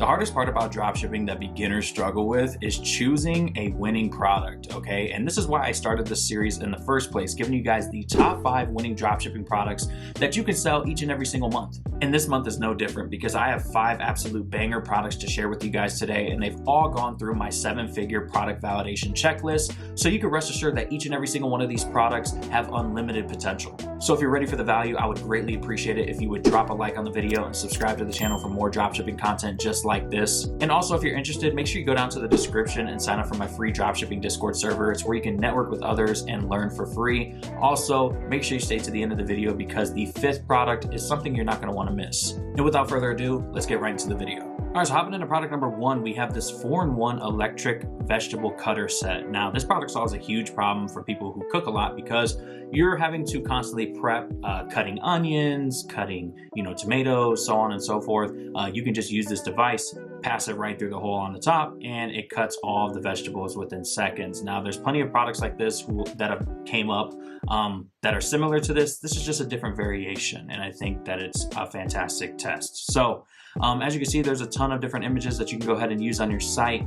The hardest part about dropshipping that beginners struggle with is choosing a winning product, okay? And this is why I started this series in the first place, giving you guys the top 5 winning dropshipping products that you can sell each and every single month. And this month is no different because I have 5 absolute banger products to share with you guys today, and they've all gone through my 7-figure product validation checklist, so you can rest assured that each and every single one of these products have unlimited potential. So if you're ready for the value, I would greatly appreciate it if you would drop a like on the video and subscribe to the channel for more dropshipping content just like this. And also, if you're interested, make sure you go down to the description and sign up for my free dropshipping Discord server. It's where you can network with others and learn for free. Also, make sure you stay to the end of the video because the 5th product is something you're not going to want to miss. And without further ado, let's get right into the video. All right, so hopping into product number 1, we have this 4-in-1 electric vegetable cutter set. Now, this product solves a huge problem for people who cook a lot because you're having to constantly prep cutting onions, cutting, tomatoes, so on and so forth. You can just use this device, pass it right through the hole on the top, and it cuts all of the vegetables within seconds. Now, there's plenty of products like this that have came up that are similar to this. This is just a different variation, and I think that it's a fantastic test. So, as you can see, there's a ton of different images that you can go ahead and use on your site.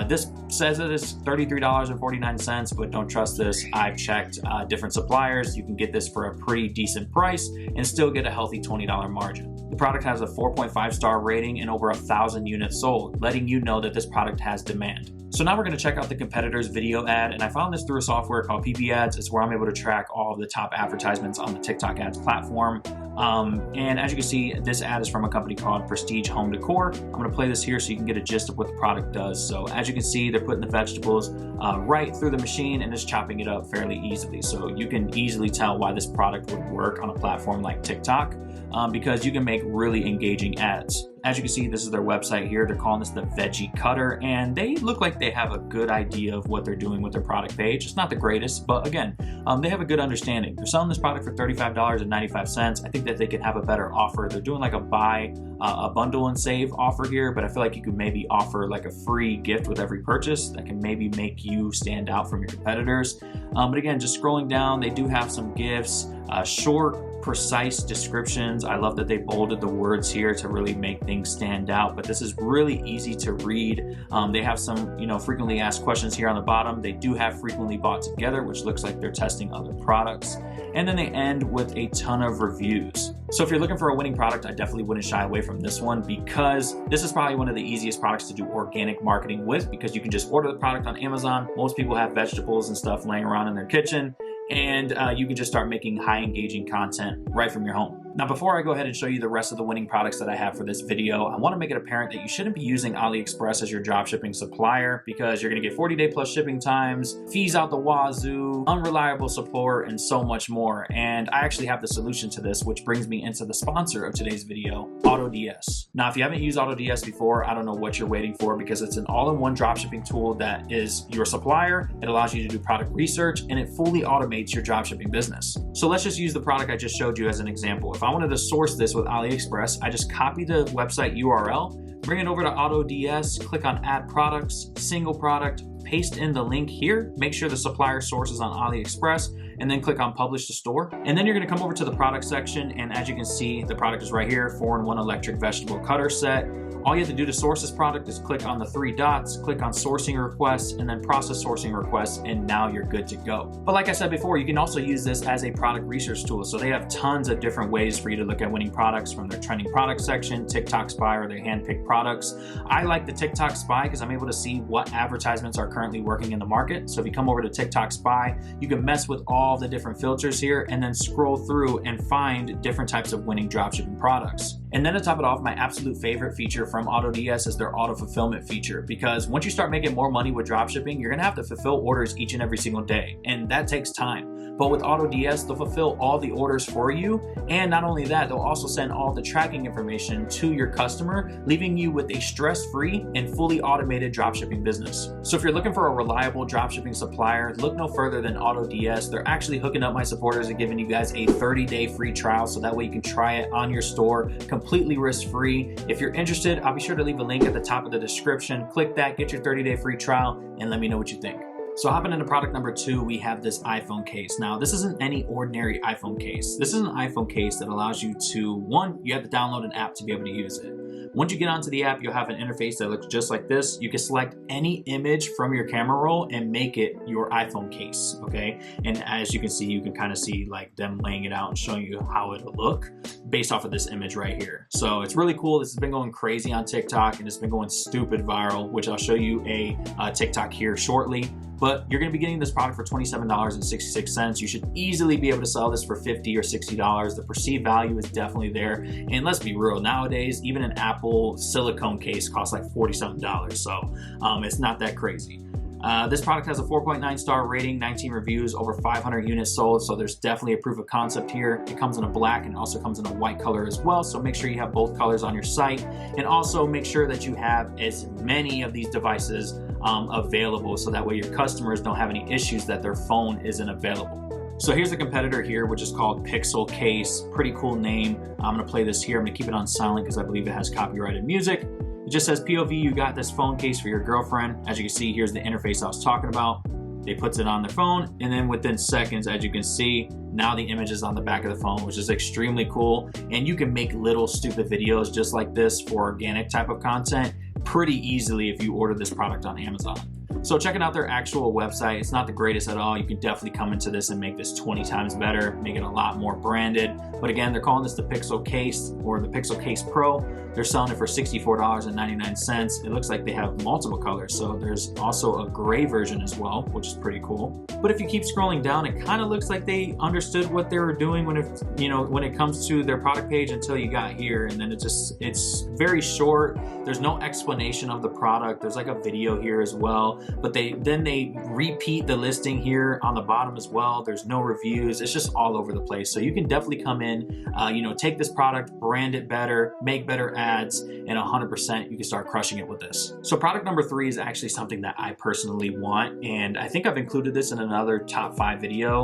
This says that it's $33.49, but don't trust this. I've checked different suppliers. You can get this for a pretty decent price and still get a healthy $20 margin. The product has a 4.5-star rating and over 1,000 units sold, letting you know that this product has demand. So now we're going to check out the competitor's video ad, and I found this through a software called PPSPY. It's where I'm able to track all of the top advertisements on the TikTok ads platform. And as you can see, this ad is from a company called Prestige Home Decor. I'm going to play this here so you can get a gist of what the product does. So as you can see, they're putting the vegetables right through the machine and just chopping it up fairly easily. So you can easily tell why this product would work on a platform like TikTok because you can make really engaging ads. As you can see, this is their website here. They're calling this the Veggie Cutter, and they look like they have a good idea of what they're doing with their product page. It's not the greatest, but again, they have a good understanding. They're selling this product for $35.95. I think that they could have a better offer. They're doing like a buy a bundle and save offer here, but I feel like you could maybe offer like a free gift with every purchase that can maybe make you stand out from your competitors. But again, just scrolling down, they do have some gifts, short, precise descriptions. I love that they bolded the words here to really make things stand out, but this is really easy to read. They have some, frequently asked questions here on the bottom. They do have frequently bought together, which looks like they're testing other products. And then they end with a ton of reviews. So if you're looking for a winning product, I definitely wouldn't shy away from this one because this is probably one of the easiest products to do organic marketing with because you can just order the product on Amazon. Most people have vegetables and stuff laying around in their kitchen, and you can just start making high engaging content right from your home. Now, before I go ahead and show you the rest of the winning products that I have for this video, I want to make it apparent that you shouldn't be using AliExpress as your dropshipping supplier because you're going to get 40-day plus shipping times, fees out the wazoo, unreliable support, and so much more. And I actually have the solution to this, which brings me into the sponsor of today's video, AutoDS. Now, if you haven't used AutoDS before, I don't know what you're waiting for because it's an all-in-one dropshipping tool that is your supplier. It allows you to do product research and it fully automates your dropshipping business. So let's just use the product I just showed you as an example. If I wanted to source this with AliExpress, I just copy the website URL, bring it over to AutoDS, click on Add Products, Single Product, paste in the link here, make sure the supplier source is on AliExpress, and then click on Publish to Store. And then you're gonna come over to the product section, and as you can see, the product is right here, 4-in-1 electric vegetable cutter set. All you have to do to source this product is click on the 3 dots, click on sourcing requests, and then process sourcing requests, and now you're good to go. But like I said before, you can also use this as a product research tool. So they have tons of different ways for you to look at winning products from their trending product section, TikTok Spy, or their handpicked products. I like the TikTok Spy because I'm able to see what advertisements are currently working in the market. So if you come over to TikTok Spy, you can mess with all the different filters here and then scroll through and find different types of winning dropshipping products. And then to top it off, my absolute favorite feature from AutoDS is their auto fulfillment feature, because once you start making more money with dropshipping, you're gonna have to fulfill orders each and every single day, and that takes time. But with AutoDS, they'll fulfill all the orders for you, and not only that, they'll also send all the tracking information to your customer, leaving you with a stress-free and fully automated dropshipping business. So if you're looking for a reliable dropshipping supplier, look no further than AutoDS. They're actually hooking up my supporters and giving you guys a 30-day free trial, so that way you can try it on your store completely risk-free. If you're interested, I'll be sure to leave a link at the top of the description. Click that, get your 30-day free trial, and let me know what you think. So hopping into product number 2, we have this iPhone case. Now, this isn't any ordinary iPhone case. This is an iPhone case that allows you to, one, you have to download an app to be able to use it. Once you get onto the app, you'll have an interface that looks just like this. You can select any image from your camera roll and make it your iPhone case, okay? And as you can see, you can kind of see like them laying it out and showing you how it'll look based off of this image right here. So it's really cool. This has been going crazy on TikTok and it's been going stupid viral, which I'll show you a TikTok here shortly. But you're gonna be getting this product for $27.66. You should easily be able to sell this for $50 or $60. The perceived value is definitely there. And let's be real, nowadays, even an Apple silicone case costs like $40-something. So it's not that crazy. This product has a 4.9 star rating, 19 reviews, over 500 units sold, so there's definitely a proof of concept here. It comes in a black and also comes in a white color as well, so make sure you have both colors on your site, and also make sure that you have as many of these devices available, so that way your customers don't have any issues that their phone isn't available. So here's a competitor here, which is called Pixel Case. Pretty cool name. I'm gonna play this here. I'm gonna keep it on silent because I believe it has copyrighted music. It just says, POV, you got this phone case for your girlfriend. As you can see, here's the interface I was talking about. They puts it on their phone, and then within seconds, as you can see, now the image is on the back of the phone, which is extremely cool. And you can make little stupid videos just like this for organic type of content pretty easily if you order this product on Amazon. So checking out their actual website, it's not the greatest at all. You can definitely come into this and make this 20 times better, make it a lot more branded. But again, they're calling this the Pixel Case or the Pixel Case Pro. They're selling it for $64.99. It looks like they have multiple colors. So there's also a gray version as well, which is pretty cool. But if you keep scrolling down, it kind of looks like they understood what they were doing when it comes to their product page until you got here. And then it's very short. There's no explanation of the product. There's like a video here as well. But they repeat the listing here on the bottom as well. There's no reviews. It's just all over the place. So you can definitely come in, take this product, brand it better, make better ads, and 100% you can start crushing it with this. So product number 3 is actually something that I personally want, and I think I've included this in another top 5 video,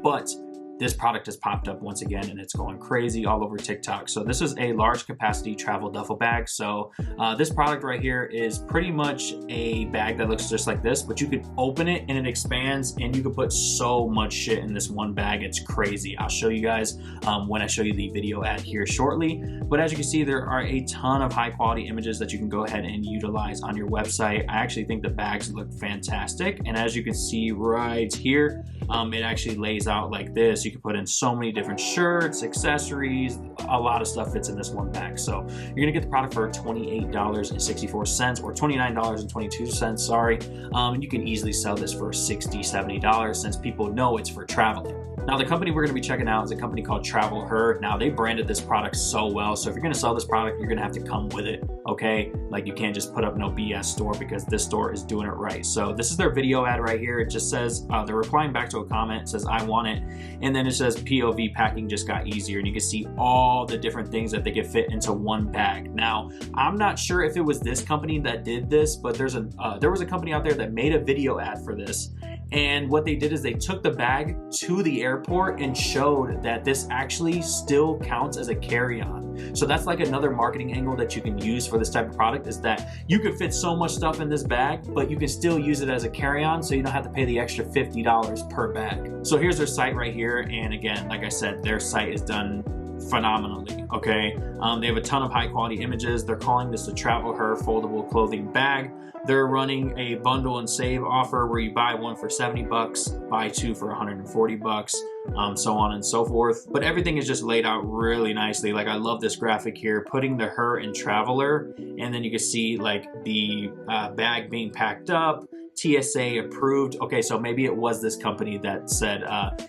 but this product has popped up once again and it's going crazy all over TikTok. So this is a large capacity travel duffel bag. So this product right here is pretty much a bag that looks just like this, but you could open it and it expands and you can put so much shit in this one bag. It's crazy. I'll show you guys when I show you the video ad here shortly. But as you can see, there are a ton of high quality images that you can go ahead and utilize on your website. I actually think the bags look fantastic. And as you can see right here, it actually lays out like this. You can put in so many different shirts, accessories, a lot of stuff fits in this one bag. So you're gonna get the product for $28.64 or $29.22, sorry. And you can easily sell this for $60, $70 since people know it's for traveling. Now, the company we're gonna be checking out is a company called Travel Her. Now, they branded this product so well. So if you're gonna sell this product, you're gonna have to come with it, okay? Like, you can't just put up no BS store because this store is doing it right. So this is their video ad right here. It just says, they're replying back to a comment. It says, I want it. And then it says, POV packing just got easier. And you can see all the different things that they could fit into one bag. Now, I'm not sure if it was this company that did this, but there was a company out there that made a video ad for this. And what they did is they took the bag to the airport and showed that this actually still counts as a carry-on. So that's like another marketing angle that you can use for this type of product, is that you can fit so much stuff in this bag, but you can still use it as a carry-on, so you don't have to pay the extra $50 per bag. So here's their site right here. And again, like I said, their site is done phenomenally, okay? They have a ton of high quality images. They're calling this a Travel Her foldable clothing bag. They're running a bundle and save offer where you buy one for $70, buy two for $140, so on and so forth. But everything is just laid out really nicely. Like, I love this graphic here, putting the her in Traveler, and then you can see like the bag being packed up, TSA approved. Okay, so maybe it was this company that said,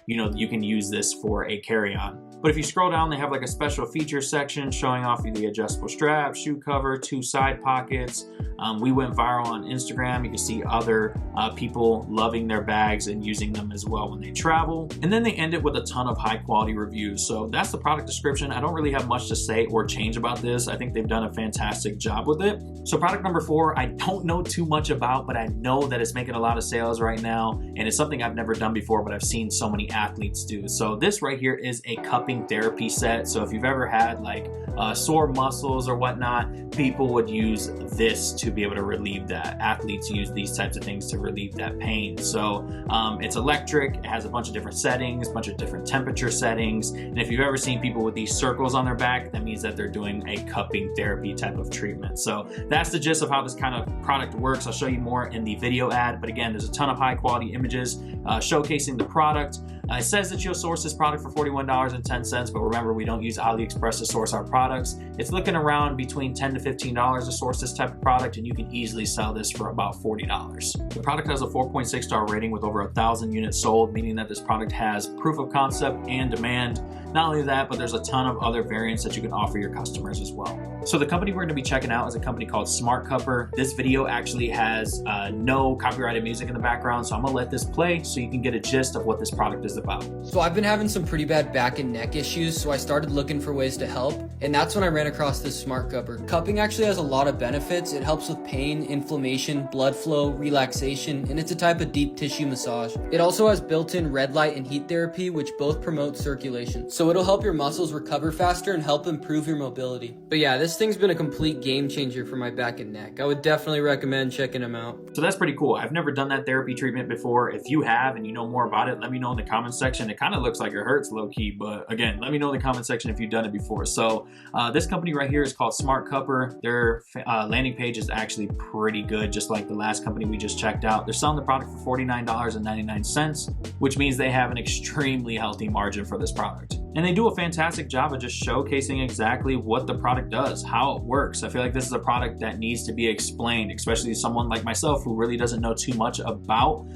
you can use this for a carry-on. But if you scroll down, they have like a special features section showing off the adjustable strap, shoe cover, 2 side pockets. We went viral on Instagram. You can see other people loving their bags and using them as well when they travel. And then they end it with a ton of high quality reviews. So that's the product description. I don't really have much to say or change about this. I think they've done a fantastic job with it. So product number 4, I don't know too much about, but I know that it's making a lot of sales right now. And it's something I've never done before, but I've seen so many athletes do. So this right here is a cupping therapy set. So if you've ever had like sore muscles or whatnot, people would use this to be able to relieve that. Athletes use these types of things to relieve that pain. So it's electric, it has a bunch of different settings, a bunch of different temperature settings, and if you've ever seen people with these circles on their back, that means that they're doing a cupping therapy type of treatment. So that's the gist of how this kind of product works. I'll show you more in the video ad, but again, there's a ton of high quality images showcasing the product. It says that you'll source this product for $41.10, but remember, we don't use AliExpress to source our products. It's looking around between $10 to $15 to source this type of product, and you can easily sell this for about $40. The product has a 4.6 star rating with over 1,000 units sold, meaning that this product has proof of concept and demand. Not only that, but there's a ton of other variants that you can offer your customers as well. So the company we're going to be checking out is a company called Smart Cupper. This video actually has no copyrighted music in the background, so I'm going to let this play so you can get a gist of what this product is about. So I've been having some pretty bad back and neck issues, so I started looking for ways to help, and that's when I ran across this Smart Cupper. Cupping actually has a lot of benefits. It helps with pain, inflammation, blood flow, relaxation, and it's a type of deep tissue massage. It also has built-in red light and heat therapy, which both promote circulation. So it'll help your muscles recover faster and help improve your mobility. But yeah, this thing's been a complete game changer for my back and neck. I would definitely recommend checking them out. So that's pretty cool. I've never done that therapy treatment before. If you have and you know more about it, let me know in the comments section. It kind of looks like it hurts low key, but again, let me know in the comment section if you've done it before. So this company right here is called Smart Cupper. Their landing page is actually pretty good, just like the last company we just checked out. They're selling the product for $49.99, which means they have an extremely healthy margin for this product. And they do a fantastic job of just showcasing exactly what the product does, how it works. I feel like this is a product that needs to be explained, especially to someone like myself who really doesn't know too much about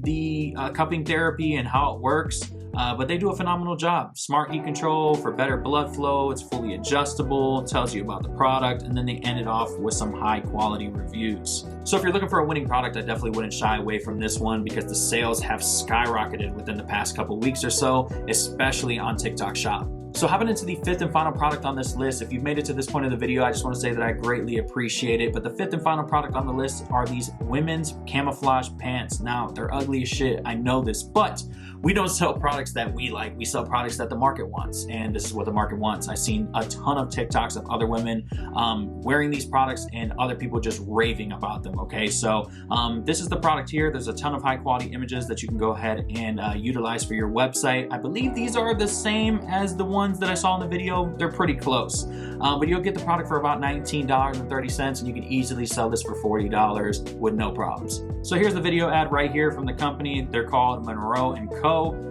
the cupping therapy and how it works. But they do a phenomenal job. Smart heat control for better blood flow. It's fully adjustable, tells you about the product, and then they end it off with some high quality reviews. So if you're looking for a winning product, I definitely wouldn't shy away from this one because the sales have skyrocketed within the past couple weeks or so, especially on TikTok Shop. So hopping into the fifth and final product on this list, if you've made it to this point of the video, I just want to say that I greatly appreciate it. But the fifth and final product on the list are these women's camouflage pants. Now, they're ugly as shit, I know this, but we don't sell products that we like. We sell products that the market wants, and this is what the market wants. I've seen a ton of TikToks of other women wearing these products and other people just raving about them, okay? So this is the product here. There's a ton of high quality images that you can go ahead and utilize for your website. I believe these are the same as the ones that I saw in the video. They're pretty close, but you'll get the product for about $19.30, and you can easily sell this for $40 with no problems. So here's the video ad right here from the company. They're called Monroe & Co.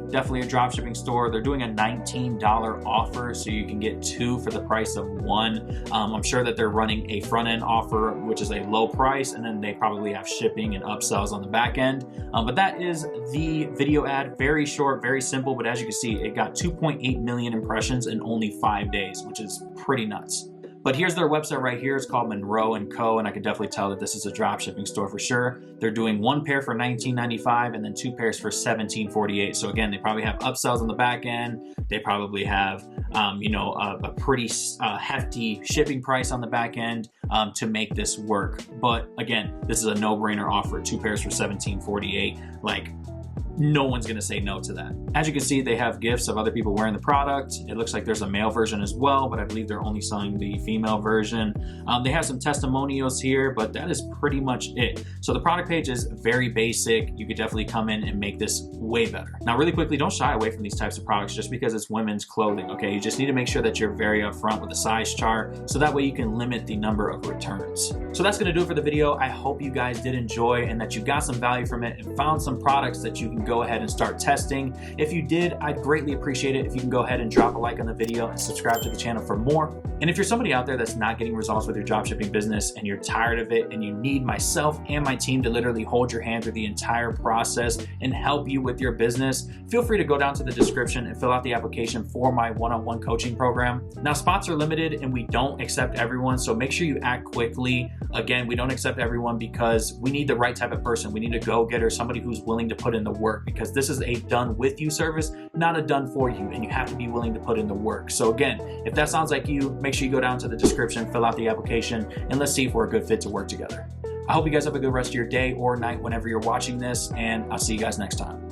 Definitely a dropshipping store. They're doing a $19 offer, so you can get two for the price of one. I'm sure that they're running a front end offer, which is a low price, and then they probably have shipping and upsells on the back end. But that is the video ad. Very short, very simple, but as you can see, it got 2.8 million impressions in only 5 days, which is pretty nuts. But here's their website right here. It's called Monroe & Co. And I can definitely tell that this is a drop shipping store for sure. They're doing one pair for $19.95 and then two pairs for $17.48. So again, they probably have upsells on the back end. They probably have, a pretty hefty shipping price on the back end to make this work. But again, this is a no-brainer offer. Two pairs for $17.48. Like, no one's gonna say no to that. As you can see, they have gifts of other people wearing the product. It looks like there's a male version as well, but I believe they're only selling the female version. They have some testimonials here, but that is pretty much it. So the product page is very basic. You could definitely come in and make this way better. Now, really quickly, don't shy away from these types of products just because it's women's clothing, okay? You just need to make sure that you're very upfront with the size chart, so that way you can limit the number of returns. So that's gonna do it for the video. I hope you guys did enjoy and that you got some value from it and found some products that you can go ahead and start testing. If you did, I'd greatly appreciate it if you can go ahead and drop a like on the video and subscribe to the channel for more. And if you're somebody out there that's not getting results with your dropshipping business and you're tired of it and you need myself and my team to literally hold your hand through the entire process and help you with your business, feel free to go down to the description and fill out the application for my one-on-one coaching program. Now, spots are limited and we don't accept everyone, so make sure you act quickly. Again, we don't accept everyone because we need the right type of person. We need a go-getter, somebody who's willing to put in the work, because this is a done with you service, not a done for you, and you have to be willing to put in the work. So again, if that sounds like you, make sure you go down to the description, fill out the application, and let's see if we're a good fit to work together. I hope you guys have a good rest of your day or night whenever you're watching this, and I'll see you guys next time.